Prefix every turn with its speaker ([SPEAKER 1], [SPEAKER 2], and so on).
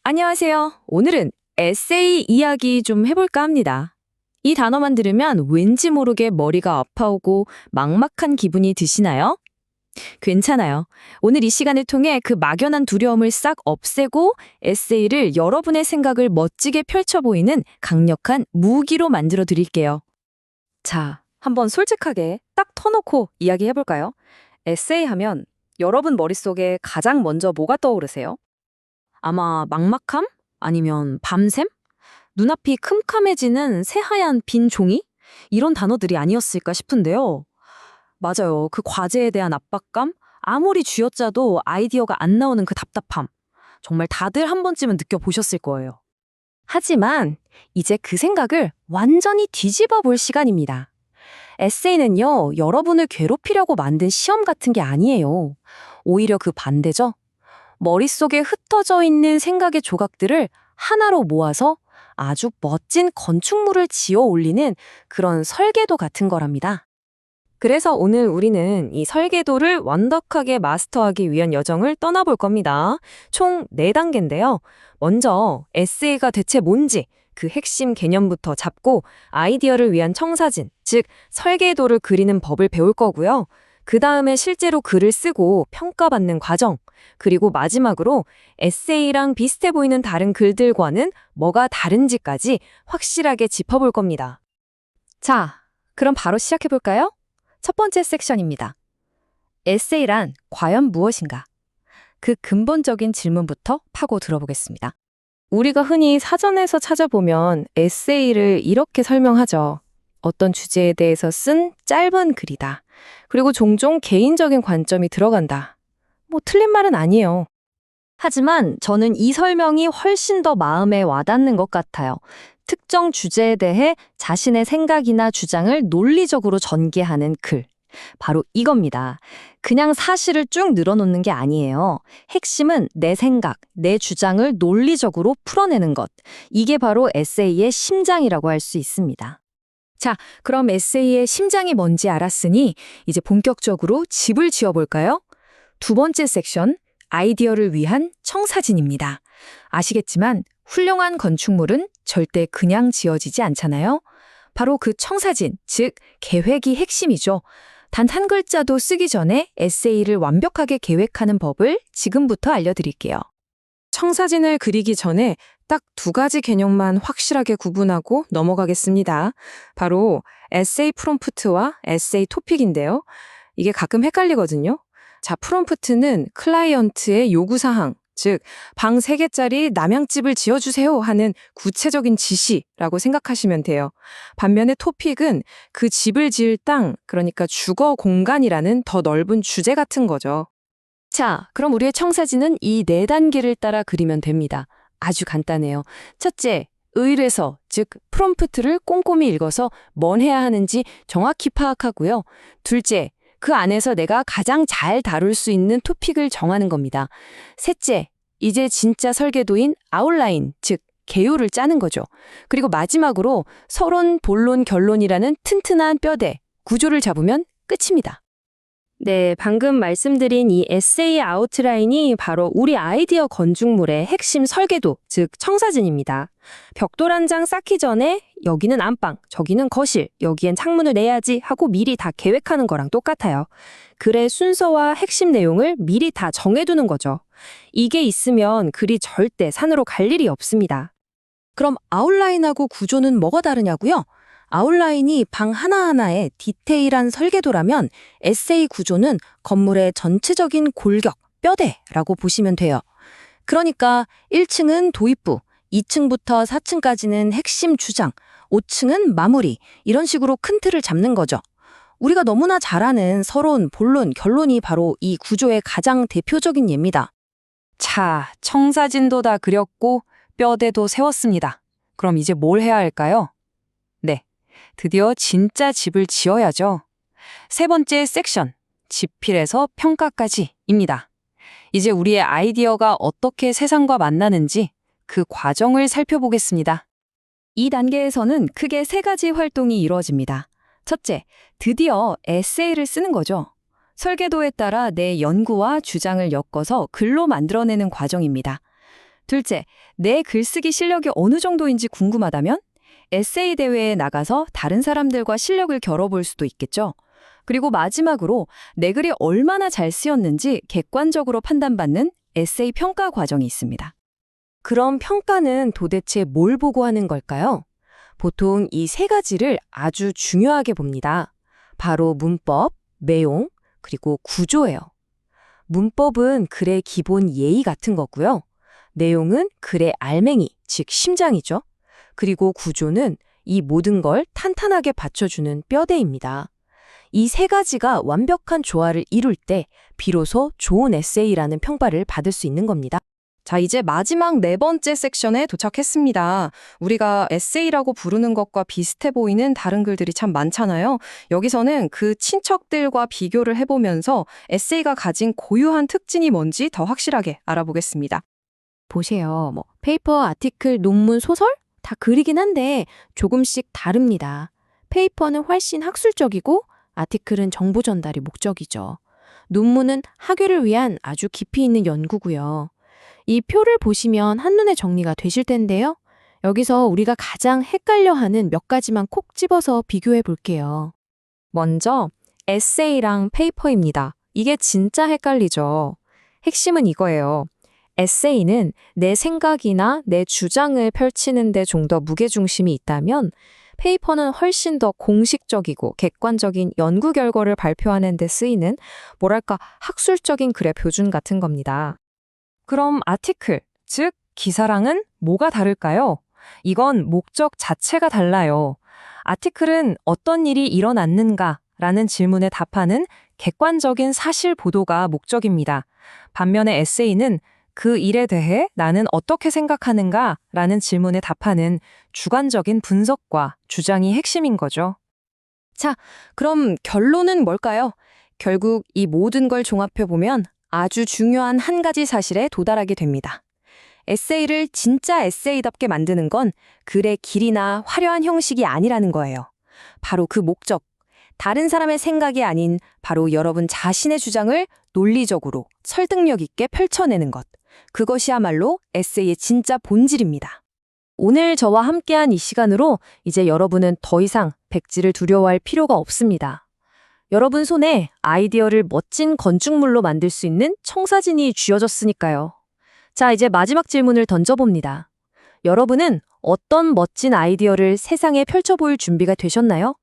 [SPEAKER 1] 안녕하세요. 오늘은 에세이 이야기 좀 해볼까 합니다. 이 단어만 들으면 왠지 모르게 머리가 아파오고 막막한 기분이 드시나요? 괜찮아요. 오늘 이 시간을 통해 그 막연한 두려움을 싹 없애고 에세이를 여러분의 생각을 멋지게 펼쳐 보이는 강력한 무기로 만들어 드릴게요. 자, 한번 솔직하게 딱 터놓고 이야기해볼까요? 에세이 하면 여러분 머릿속에 가장 먼저 뭐가 떠오르세요? 아마 막막함? 아니면 밤샘? 눈앞이 캄캄해지는 새하얀 빈 종이? 이런 단어들이 아니었을까 싶은데요. 맞아요. 그 과제에 대한 압박감? 아무리 쥐어짜도 아이디어가 안 나오는 그 답답함. 정말 다들 한 번쯤은 느껴보셨을 거예요. 하지만 이제 그 생각을 완전히 뒤집어 볼 시간입니다. 에세이는요, 여러분을 괴롭히려고 만든 시험 같은 게 아니에요. 오히려 그 반대죠. 머릿속에 흩어져 있는 생각의 조각들을 하나로 모아서 아주 멋진 건축물을 지어 올리는 그런 설계도 같은 거랍니다. 그래서 오늘 우리는 이 설계도를 완벽하게 마스터하기 위한 여정을 떠나볼 겁니다. 총 4단계인데요. 먼저 에세이가 대체 뭔지 그 핵심 개념부터 잡고 아이디어를 위한 청사진, 즉 설계도를 그리는 법을 배울 거고요. 그 다음에 실제로 글을 쓰고 평가받는 과정, 그리고 마지막으로 에세이랑 비슷해 보이는 다른 글들과는 뭐가 다른지까지 확실하게 짚어볼 겁니다. 자, 그럼 바로 시작해볼까요? 첫 번째 섹션입니다. 에세이란 과연 무엇인가? 그 근본적인 질문부터 파고 들어보겠습니다. 우리가 흔히 사전에서 찾아보면 에세이를 이렇게 설명하죠. 어떤 주제에 대해서 쓴 짧은 글이다. 그리고 종종 개인적인 관점이 들어간다. 틀린 말은 아니에요. 하지만 저는 이 설명이 훨씬 더 마음에 와닿는 것 같아요. 특정 주제에 대해 자신의 생각이나 주장을 논리적으로 전개하는 글. 바로 이겁니다. 그냥 사실을 쭉 늘어놓는 게 아니에요. 핵심은 내 생각, 내 주장을 논리적으로 풀어내는 것. 이게 바로 에세이의 심장이라고 할 수 있습니다. 자, 그럼 에세이의 심장이 뭔지 알았으니 이제 본격적으로 집을 지어볼까요? 두 번째 섹션, 아이디어를 위한 청사진입니다. 아시겠지만 훌륭한 건축물은 절대 그냥 지어지지 않잖아요. 바로 그 청사진, 즉 계획이 핵심이죠. 단 한 글자도 쓰기 전에 에세이를 완벽하게 계획하는 법을 지금부터 알려드릴게요. 청사진을 그리기 전에 딱 2가지 개념만 확실하게 구분하고 넘어가겠습니다. 바로 에세이 프롬프트와 에세이 토픽인데요. 이게 가끔 헷갈리거든요. 자, 프롬프트는 클라이언트의 요구사항, 즉 방 3개짜리 남양집을 지어주세요 하는 구체적인 지시라고 생각하시면 돼요. 반면에 토픽은 그 집을 지을 땅, 그러니까 주거 공간이라는 더 넓은 주제 같은 거죠. 자, 그럼 우리의 청사진은 이 4단계를 따라 그리면 됩니다. 아주 간단해요. 첫째, 의뢰서, 즉 프롬프트를 꼼꼼히 읽어서 뭘 해야 하는지 정확히 파악하고요. 둘째, 그 안에서 내가 가장 잘 다룰 수 있는 토픽을 정하는 겁니다. 셋째, 이제 진짜 설계도인 아웃라인, 즉 개요를 짜는 거죠. 그리고 마지막으로 서론, 본론, 결론이라는 튼튼한 뼈대, 구조를 잡으면 끝입니다. 네, 방금 말씀드린 이 에세이 아웃라인이 바로 우리 아이디어 건축물의 핵심 설계도, 즉 청사진입니다. 벽돌 한 장 쌓기 전에 여기는 안방, 저기는 거실, 여기엔 창문을 내야지 하고 미리 다 계획하는 거랑 똑같아요. 글의 순서와 핵심 내용을 미리 다 정해두는 거죠. 이게 있으면 글이 절대 산으로 갈 일이 없습니다. 그럼 아웃라인하고 구조는 뭐가 다르냐고요? 아웃라인이 방 하나하나의 디테일한 설계도라면 에세이 구조는 건물의 전체적인 골격, 뼈대라고 보시면 돼요. 그러니까 1층은 도입부, 2층부터 4층까지는 핵심 주장, 5층은 마무리, 이런 식으로 큰 틀을 잡는 거죠. 우리가 너무나 잘 아는 서론, 본론, 결론이 바로 이 구조의 가장 대표적인 예입니다. 자, 청사진도 다 그렸고 뼈대도 세웠습니다. 그럼 이제 뭘 해야 할까요? 네. 드디어 진짜 집을 지어야죠. 세 번째 섹션, 집필에서 평가까지입니다. 이제 우리의 아이디어가 어떻게 세상과 만나는지 그 과정을 살펴보겠습니다. 이 단계에서는 크게 3가지 활동이 이루어집니다. 첫째, 드디어 에세이를 쓰는 거죠. 설계도에 따라 내 연구와 주장을 엮어서 글로 만들어내는 과정입니다.
[SPEAKER 2] 둘째, 내 글쓰기 실력이 어느 정도인지 궁금하다면 에세이 대회에 나가서 다른 사람들과 실력을 겨뤄볼 수도 있겠죠. 그리고 마지막으로 내 글이 얼마나 잘 쓰였는지 객관적으로 판단받는 에세이 평가 과정이 있습니다.
[SPEAKER 1] 그럼 평가는 도대체 뭘 보고 하는 걸까요? 보통 이 세 가지를 아주 중요하게 봅니다. 바로 문법, 내용, 그리고 구조예요. 문법은 글의 기본 예의 같은 거고요. 내용은 글의 알맹이, 즉 심장이죠. 그리고 구조는 이 모든 걸 탄탄하게 받쳐주는 뼈대입니다. 이 세 가지가 완벽한 조화를 이룰 때 비로소 좋은 에세이라는 평가를 받을 수 있는 겁니다.
[SPEAKER 2] 자, 이제 마지막 네 번째 섹션에 도착했습니다. 우리가 에세이라고 부르는 것과 비슷해 보이는 다른 글들이 참 많잖아요. 여기서는 그 친척들과 비교를 해보면서 에세이가 가진 고유한 특징이 뭔지 더 확실하게 알아보겠습니다.
[SPEAKER 1] 보세요. 페이퍼, 아티클, 논문, 소설? 다 글이긴 한데 조금씩 다릅니다. 페이퍼는 훨씬 학술적이고 아티클은 정보 전달이 목적이죠. 논문은 학회를 위한 아주 깊이 있는 연구고요. 이 표를 보시면 한눈에 정리가 되실 텐데요. 여기서 우리가 가장 헷갈려하는 몇 가지만 콕 집어서 비교해 볼게요. 먼저 에세이랑 페이퍼입니다. 이게 진짜 헷갈리죠. 핵심은 이거예요. 에세이는 내 생각이나 내 주장을 펼치는 데 좀 더 무게중심이 있다면 페이퍼는 훨씬 더 공식적이고 객관적인 연구 결과를 발표하는 데 쓰이는 뭐랄까 학술적인 글의 표준 같은 겁니다.
[SPEAKER 2] 그럼 아티클, 즉 기사랑은 뭐가 다를까요? 이건 목적 자체가 달라요. 아티클은 어떤 일이 일어났는가라는 질문에 답하는 객관적인 사실 보도가 목적입니다. 반면에 에세이는 그 일에 대해 나는 어떻게 생각하는가라는 질문에 답하는 주관적인 분석과 주장이 핵심인 거죠. 자, 그럼 결론은 뭘까요? 결국 이 모든 걸 종합해보면 아주 중요한 한 가지 사실에 도달하게 됩니다. 에세이를 진짜 에세이답게 만드는 건 글의 길이나 화려한 형식이 아니라는 거예요. 바로 그 목적, 다른 사람의 생각이 아닌 바로 여러분 자신의 주장을 논리적으로 설득력 있게 펼쳐내는 것. 그것이야말로 에세이의 진짜 본질입니다.
[SPEAKER 1] 오늘 저와 함께한 이 시간으로 이제 여러분은 더 이상 백지를 두려워할 필요가 없습니다. 여러분 손에 아이디어를 멋진 건축물로 만들 수 있는 청사진이 쥐어졌으니까요. 자, 이제 마지막 질문을 던져봅니다. 여러분은 어떤 멋진 아이디어를 세상에 펼쳐보일 준비가 되셨나요?